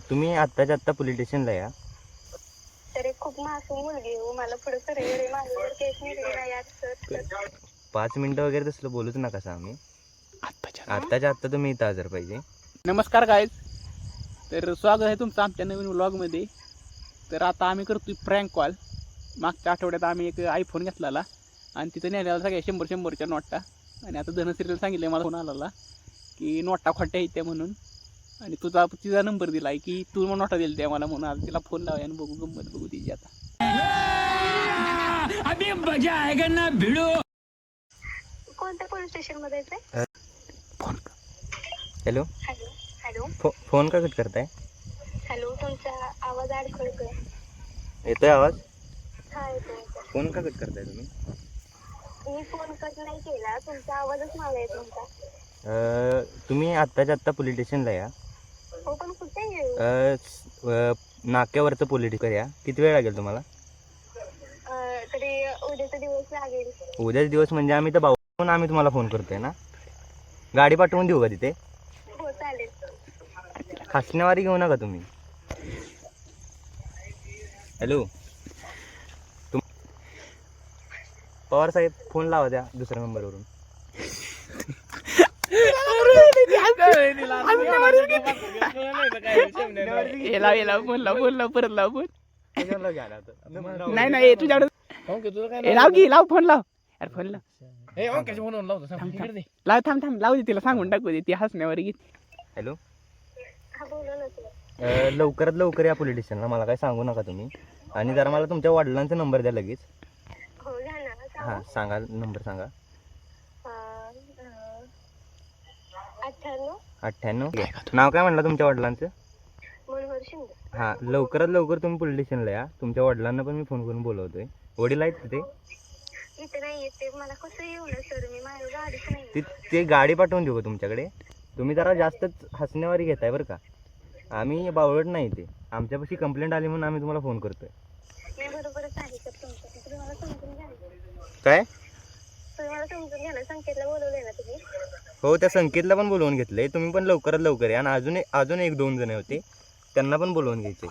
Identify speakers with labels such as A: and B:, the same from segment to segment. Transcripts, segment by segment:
A: तुम्ही आत्ताच्या आत्ता पोलीस स्टेशनला या.
B: तर एक खूप मासूम मुलगी हो, मला पुढे करिअर आहे, माझ्यावर केस निघली नाही आज तर
A: 5 मिनिटं वगैरे तसलं बोलूच नका आम्ही. आत्ताच्या आत्ता तुम्ही इथं हजर पाहिजे.
C: नमस्कार गाईज, तर स्वागत आहे तुमचं आमच्या नवीन व्लॉगमध्ये. तर आता आम्ही करतोय प्रँक कॉल. मागच्या आठवड्यात आम्ही एक आयफोन घेतलेला आणि तिथं नेलेला सगळ्या 100-100च्या नोटा. आणि आता धनश्रीला सांगितलं मला फोन आलेला की नोटा खोट्या येत्या म्हणून, आणि तिचा नंबर दिला आहे की तू मग नोटा दिली त्या मला म्हणून. आता तिला फोन लावूया आणि बघू गंमत बघू तिची. आता
D: अभी मजा आएगा ना भिड़ो.
B: कोणत्या पोलीस स्टेशन मध्ये आहे?
C: Phone
A: hello,
B: hello hello
A: phone का कट करताय?
B: हॅलो, तुमचा आवाज अडखळतोय.
A: येतोय आवाज?
B: हा येतोय.
A: फोन का कट करताय तुम्ही?
B: मी फोन कट नाही केला, तुमचा आवाजच मला येत नव्हता.
A: तुम्ही आत्ताच्या आत्ता पोलीस स्टेशनला या.
B: हो, पण कुठे येऊ?
A: नाक्यावरचं पोलीस स्टेशन या. किती वेळ लागेल तुम्हाला?
B: तरी उद्याचा दिवस लागेल.
A: उद्याच दिवस म्हणजे आम्ही तर भाऊ आम्ही तुम्हाला फोन करतोय ना. गाडी पाठवून देऊ का तिथे?
B: हो चालेल.
A: हसण्यावारी घेऊ नका तुम्ही. हॅलो, पवार साहेब फोन लावा द्या दुसऱ्या नंबरवरून.
C: फोन लाव परत लाव फोन.
A: घ्या ना आता.
C: नाही तुझ्याकडे लाव फोन लाव यार, फोन लाव. लाव थांब लावू दे तिला, सांगून टाकू दे, ती हसण्यावर घेते.
A: हॅलो,
B: हा बोला ना तुम्ही.
A: लवकरात लवकर या पोलीस स्टेशनला. मला काय सांगू नका तुम्ही. आणि जरा मला तुमच्या वडिलांचा नंबर द्या लगेच.
B: हो घ्या ना.
A: हां सांगा, नंबर सांगा. 98. नाव काय म्हणलं तुमच्या वडिलांचं?
B: मनोहर शिंदे.
A: हां, लवकरात लवकर तुम्ही पोलीस स्टेशनला या. तुमच्या वडिलांना पण मी फोन करून बोलवतोय. वडील आहेत तिथे?
B: इथे नाही येते, मला कसं येऊ ना सर, मी माझ्या गाडीच नाही.
A: ते गाडी पाठवून देऊ का तुमच्याकडे? तुम्ही जरा जास्तच हसण्यावारी घेताय बरं का. आम्ही बावळट नाही, ते आमच्यापाशी कंप्लेंट आली म्हणून आम्ही तुम्हाला फोन करतोय.
B: नाही, बरोबरच आहे सर तुमचं. तुम्ही मला समजून घ्या.
A: काय?
B: तुम्ही मला समजून घ्या ना. संकेतला बोलवलंय ना तुम्ही?
A: हो, त्या संकेतला पण बोलवून घेतलंय. तुम्ही पण लवकरात लवकर या. आणि अजून 1-2 जण होते, त्यांना पण बोलवून घ्यायचे.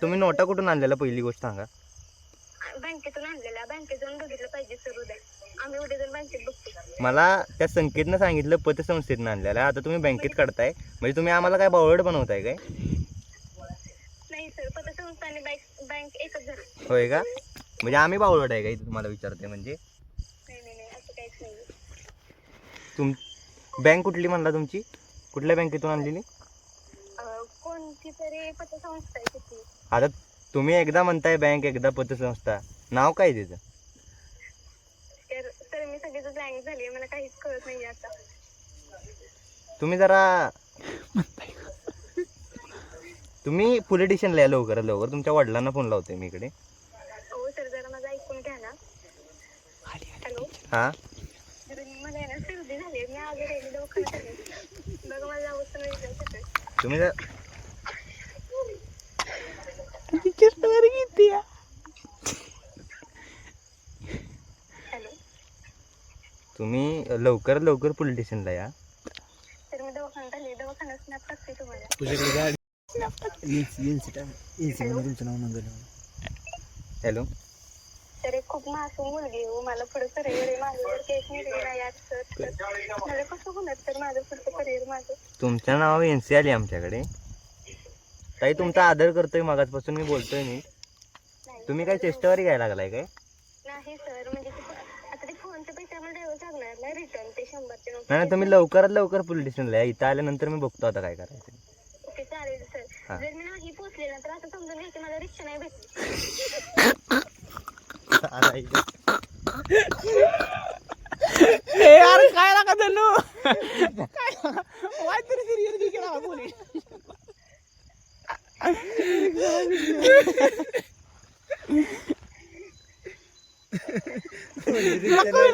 A: तुम्ही नोटा कुठून आणलेला पहिली गोष्ट सांगा.
B: बँकेतून आणलेला. बँकेत जाऊन बघितलं पाहिजे सर उद्या. आम्ही उद्या जाऊन बँकेत बघतो.
A: मला त्या संकेतनं सांगितलं पतसंस्थेतनं आणलेला. आता तुम्ही बँकेत काढताय म्हणजे तुम्ही आम्हाला काय बावळट बनवताय काय?
B: नाही सर, पतसंस्था आणि बँक एकच झालं.
A: होय का? म्हणजे आम्ही बावळट आहे का इथं तुम्हाला विचारते? म्हणजे
B: नाही असं काहीच नाही.
A: बँक कुठली म्हणला तुमची? कुठल्या बँकेतून आणलेली?
B: कोणती तरी पतसंस्था आहे तिथली.
A: आता तुम्ही एकदा म्हणताय बँक, एकदा पतसंस्था. नाव काय त्याचं?
B: सर मी सगळीच ब्लँक झाली, मला काहीच कळत नाही आता.
A: तुम्ही जरा तुम्ही पोलीस स्टेशनला या लवकरात लवकर. तुमच्या वडिलांना फोन लावतोय मी इकडे.
B: हो सर, जरा माझं ऐकून घ्या ना. हॅलो,
A: हां,
B: मला आहे ना सर्दी झाली, मी आजारी आहे, मी दवाखान्यात आले. बघा माझा अवस्था नाही जायचं.
A: तुम्ही जर
B: हॅलो,
A: तुम्ही लवकरात लवकर पोलीस स्टेशनला या.
B: तर मी दवाखान्यात आले, दवाखान्यात स्नॅप टाकते तुम्हाला.
A: हॅलो,
B: तर एक खूप मासूम मुलगी हो, मला पुढे करिअर आहे, माझ्यावर केस निघली नाही आज तर मला कसं होणार तर माझं पुढचं करिअर माझं.
A: तुमच्या नाव NC आली आमच्याकडे. ताई तुमचा आदर करतोय, मागासपासून मी बोलतोय. मी तुम्ही काय चेष्टावारी घ्यायला लागलाय काय?
B: नाही सर, म्हणजे आता ते फोनचे पैसे आम्हाला द्यावं लागणार ना रिटर्न, ते 100चे नोट.
A: नाही, तुम्ही लवकरात लवकर पोलीस स्टेशनला या. इथं आल्यानंतर मी बघतो आता काय करायचं.
B: ओके चालेल सर. जर मी नाही पोचले ना तर असं समजून घ्या की मला रिक्षा नाही भेटली.
C: यार काय लागा धनू, काय तरी सिरियस केला पोलीस.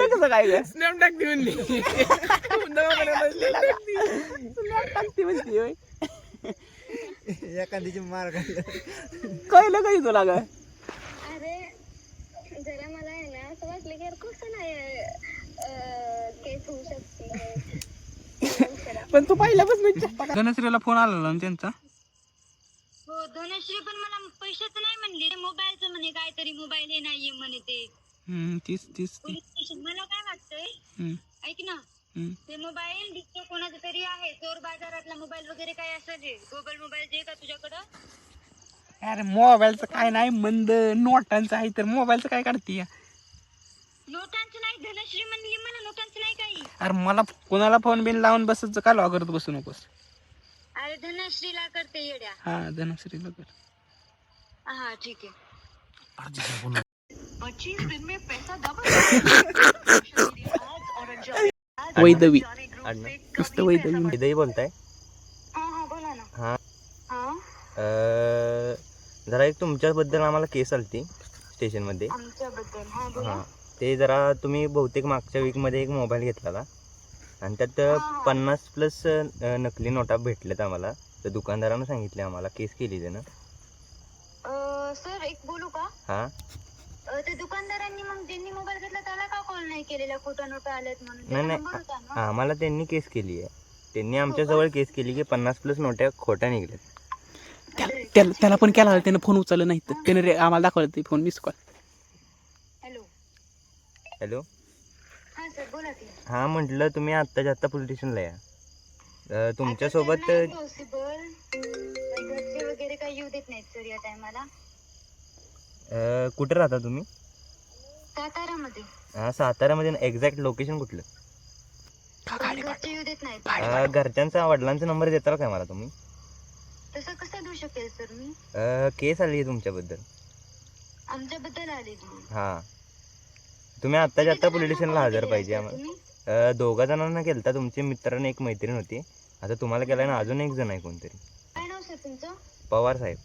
C: कसं काय स्नॅप टाकते म्हणली, स्नॅप टाकते म्हणते होय.
E: एखादीची मार
C: कळलं काही तुला काय?
B: अरे जरा मला आहे ना असं वाटलं की यार कसं नाही केस होऊ शकते.
C: पण तू पहिल्यापासून धनश्रीला फोन आलेला ना त्यांचा,
B: धनश्री पण मला पैशाचं नाही म्हणली, मोबाईलचं म्हणे, काहीतरी मोबाईल हे नाहीये म्हणे ते
C: तीच
B: पोलीस स्टेशन. मला काय वाटतंय, ऐक ना, ते मोबाईल दिसतो कोणाचं तरी आहे, चोर बाजारातला मोबाईल वगैरे काय असेल, गुगल मोबाईल जे का तुझ्याकडं.
C: अरे मोबाईलचं काय नाही, मंद नोटांचं आहे तर मोबाईलचं काय काढते?
B: नोटांचं नाही, धनश्री म्हणली मला नोटांचं नाही काही.
C: अरे मला कोणाला फोन बिन लावून बसच का लॉ करत बसू नकोस.
B: अरे धनश्रीला करते येड्या.
C: हा धनश्रीला कर.
B: हा ठीक आहे.
C: वैदवी
A: आडनाव?
C: नुसतं वैदवी.
A: हृदय बोलताय?
B: हा हा बोला ना.
A: हा.
B: हा
A: जरा एक तुमच्याबद्दल आम्हाला केस आलती स्टेशनमध्ये.
B: आमच्याबद्दल हा बोला.
A: हां, ते जरा तुम्ही बहुतेक मागच्या वीकमध्ये एक मोबाईल घेतलेला आणि त्यात 50+ नकली नोटा भेटल्यात आम्हाला. तर दुकानदारानं सांगितले आम्हाला, केस केली त्यानं.
B: सर एक बोलू का?
A: हां,
B: ते दुकानदारांनी मग ज्यांनी मोबाईल घेतला त्याला का कॉल नाही केलेला, खोटा नोटा आल्यात म्हणून?
A: नाही
B: त्याचा
A: नाही,
B: नंबर होता ना?
A: आम्हाला त्यांनी केस केली आहे. त्यांनी आमच्याजवळ केस केली की 50+ नोटा खोट्या निघल्यात.
C: त्याला पण केला, त्यानं फोन उचलला नाही तर त्यानं आम्हाला दाखवलं ते phone miss call.
B: Hello.
A: Hello.
B: हा सर बोला की.
A: हां, म्हटलं तुम्ही आत्ताच्या आत्ता पोलीस स्टेशनला या. तुमच्यासोबत
B: पॉसिबल, घरचे वगैरे काही येऊ देत नाहीत सर या टायमाला.
A: कुठे राहता तुम्ही?
B: सातारामध्ये.
A: हां, साताऱ्यामध्ये. एक्झॅक्ट लोकेशन कुठलं?
B: घरचे येऊ देत नाहीत.
A: घरच्यांचा वडिलांचा नंबर देताल काय मला तुम्ही?
B: तसं कसं देऊ शकेल सर मी?
A: केस आली आहे तुमच्याबद्दल.
B: आमच्याबद्दल आले तुम्ही?
A: हां, तुम्ही आत्ताच्या आत्ता पोलीस स्टेशनला हजर पाहिजे आम्हाला. 2 जणांना केलता, तुमचे मित्रांनी एक मैत्रीण होती. आता तुम्हाला केला ना, अजून एक जण आहे कोणतरी.
B: काय नाव सर तुमचं?
A: पवार साहेब.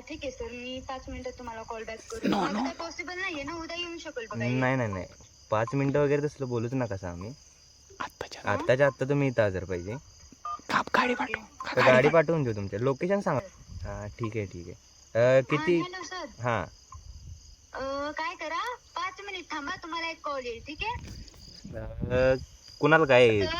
B: ठीक आहे सर, मी 5 मिनिटात तुम्हाला कॉल बॅक करू. माझं काय पॉसिबल नाहीये ना, उद्या येऊन शकेल बघा.
A: नाही नाही नाही, 5 मिनिटं वगैरे तसलं बोलूच नका असं आम्ही. आत्ताच्या आत्ता तुम्ही इथं हजर पाहिजे. तर गाडी पाठवून देऊ. तुमच्या लोकेशन सांगा. हां ठीक आहे ठीक आहे. किती?
B: Hello sir.
A: हां,
B: काय करा, 5 मिनिट थांबा, तुम्हाला एक कॉल येईल. ठीक आहे
A: कुणाला काय?
B: सर?